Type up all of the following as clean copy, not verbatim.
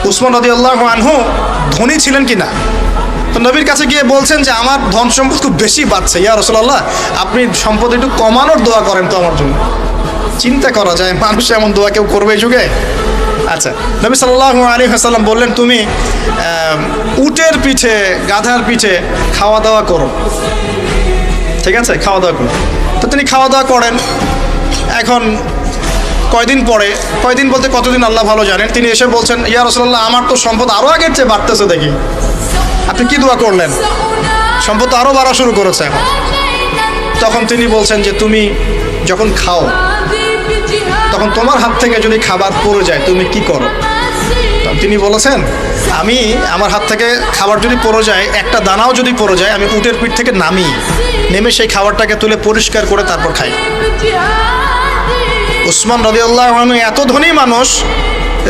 উসমান রাদিয়াল্লাহু আনহু ধনী ছিলেন কি না? তো নবীর কাছে গিয়ে বলছেন যে আমার ধন সম্পদ খুব বেশি বাড়ছে, ইয়া রাসূলুল্লাহ আপনি সম্পদ একটু কমানোর দোয়া করেন তো আমার জন্য। চিন্তা করা যায় মানুষ এমন দোয়া কেউ করবে এই যুগে? আচ্ছা, নবী সাল্লাল্লাহু আলাইহি ওয়াসাল্লাম বললেন তুমি উটের পিঠে গাধার পিঠে খাওয়া দাওয়া করো, ঠিক আছে, খাওয়া দাওয়া করো। তো তিনি খাওয়া দাওয়া করেন। এখন কয়দিন বলতে কতদিন আল্লাহ ভালো জানেন, তিনি এসে বলছেন ইয়া রাসূলুল্লাহ আমার তো সম্পদ আরও আগের চেয়ে বাড়তেছে, দেখি আপনি কি দোয়া করলেন, সম্পদ তো আরও বাড়া শুরু করেছে এখন। তখন তিনি বলছেন যে তুমি যখন খাও তখন তোমার হাত থেকে যদি খাবার পড়ে যায় তুমি কি করো? তিনি বলেছেন আমি আমার হাত থেকে খাবার যদি পড়ে যায়, একটা দানাও যদি পড়ে যায়, আমি উটের পিঠ থেকে নেমে সেই খাবারটাকে তুলে পরিষ্কার করে তারপর খাই। উসমান রাদিয়াল্লাহু আনহু এত ধনী মানুষ,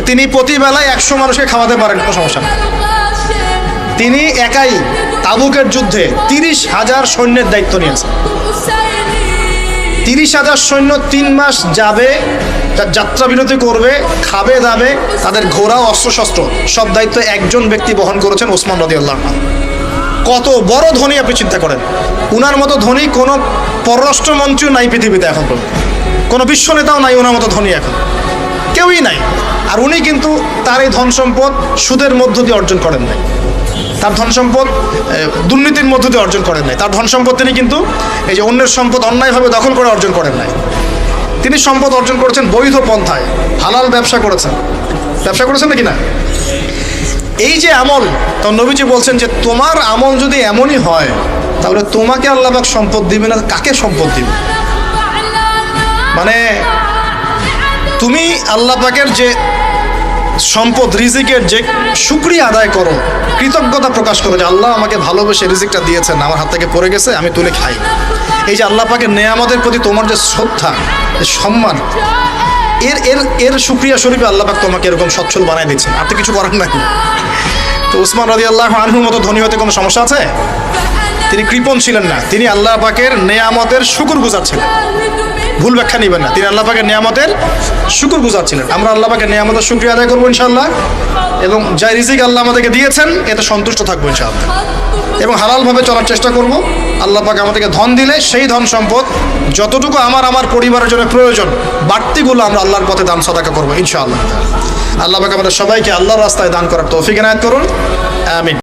তিনি প্রতিবেলায় 100 মানুষকে খাওয়াতে পারেন, কোনো সমস্যা নেই। তিনি একাই তাবুকের যুদ্ধে 30,000 সৈন্যের দায়িত্ব নিয়েছেন। 30,000 সৈন্য 3 মাস যাবে, যাত্রা বিরতি করবে, খাবে দাবে, তাদের ঘোড়া অস্ত্রশস্ত্র সব দায়িত্ব একজন ব্যক্তি বহন করেছেন, উসমান রাদিয়াল্লাহু আনহু। কত বড় ধনী আপনি চিন্তা করেন। উনার মতো ধনী কোনো পররাষ্ট্রমন্ত্রীও নাই পৃথিবীতে এখন পর্যন্ত, কোনো বিশ্ব নেতাও নাই ওনার মতো ধনী, এখন কেউই নাই। আর উনি কিন্তু তার এই ধন সম্পদ সুদের মধ্য দিয়ে অর্জন করেন নাই, তার ধন সম্পদ দুর্নীতির মধ্য দিয়ে অর্জন করেন নাই। তার ধন সম্পদ তিনি কিন্তু এই যে অন্যের সম্পদ অন্যায়ভাবে দখল করে অর্জন করেন নাই। তিনি সম্পদ অর্জন করেছেন বৈধ পন্থায়, হালাল ব্যবসা করেছেন নাকি না? এই যে আমল, তো নবীজি বলছেন যে তোমার আমল যদি এমনই হয় তাহলে তোমাকে আল্লাহ পাক সম্পদ দিবে না, কাকে সম্পদ দিবে? মানে তুমি আল্লাহ পাকের যে সম্পদ রিজিকের যে শুকরিয়া আদায় করো, কৃতজ্ঞতা প্রকাশ করো যে আল্লাহ আমাকে ভালোবেসে রিজিকটা দিয়েছেন, আমার হাত থেকে পড়ে গেছে, আমি তুলে খাই। এই যে আল্লাহ পাকের নেয়ামতের প্রতি তোমার যে শ্রদ্ধা, যে সম্মান, এর শুকরিয়া স্বরূপে আল্লাহ পাক তোমাকে এরকম সচ্ছল বানাই দিচ্ছেন, আর তো কিছু করার নাই। তো উসমান রাদিয়াল্লাহু আনহুর মতো ধনী হতে কোনো সমস্যা আছে? তিনি কৃপণ ছিলেন না, তিনি আল্লাহ পাকের নেয়ামতের শুকরগুজার ছিলেন। ভুল ব্যাখ্যা নেবেন না, তিনি আল্লাহ পাকের নেয়ামতের শুকরগুজার ছিলেন। আমরা আল্লাহ পাকের নেয়ামতের শুকরিয়া আদায় করবো ইনশাআল্লাহ, এবং যা রিজিক আল্লাহ আমাদেরকে দিয়েছেন এতে সন্তুষ্ট থাকবো ইনশাআল্লাহ, এবং হালালভাবে চলার চেষ্টা করব। আল্লাহ পাক আমাদেরকে ধন দিলে সেই ধন সম্পদ যতটুকু আমার পরিবারের জন্য প্রয়োজন, বাড়তিগুলো আমরা আল্লাহর পথে দান সাদাকা করবো ইনশাআল্লাহ। আল্লাহ পাক আমাদের সবাইকে আল্লাহর রাস্তায় দান করার তৌফিক এনায়েত করুন, আমিন।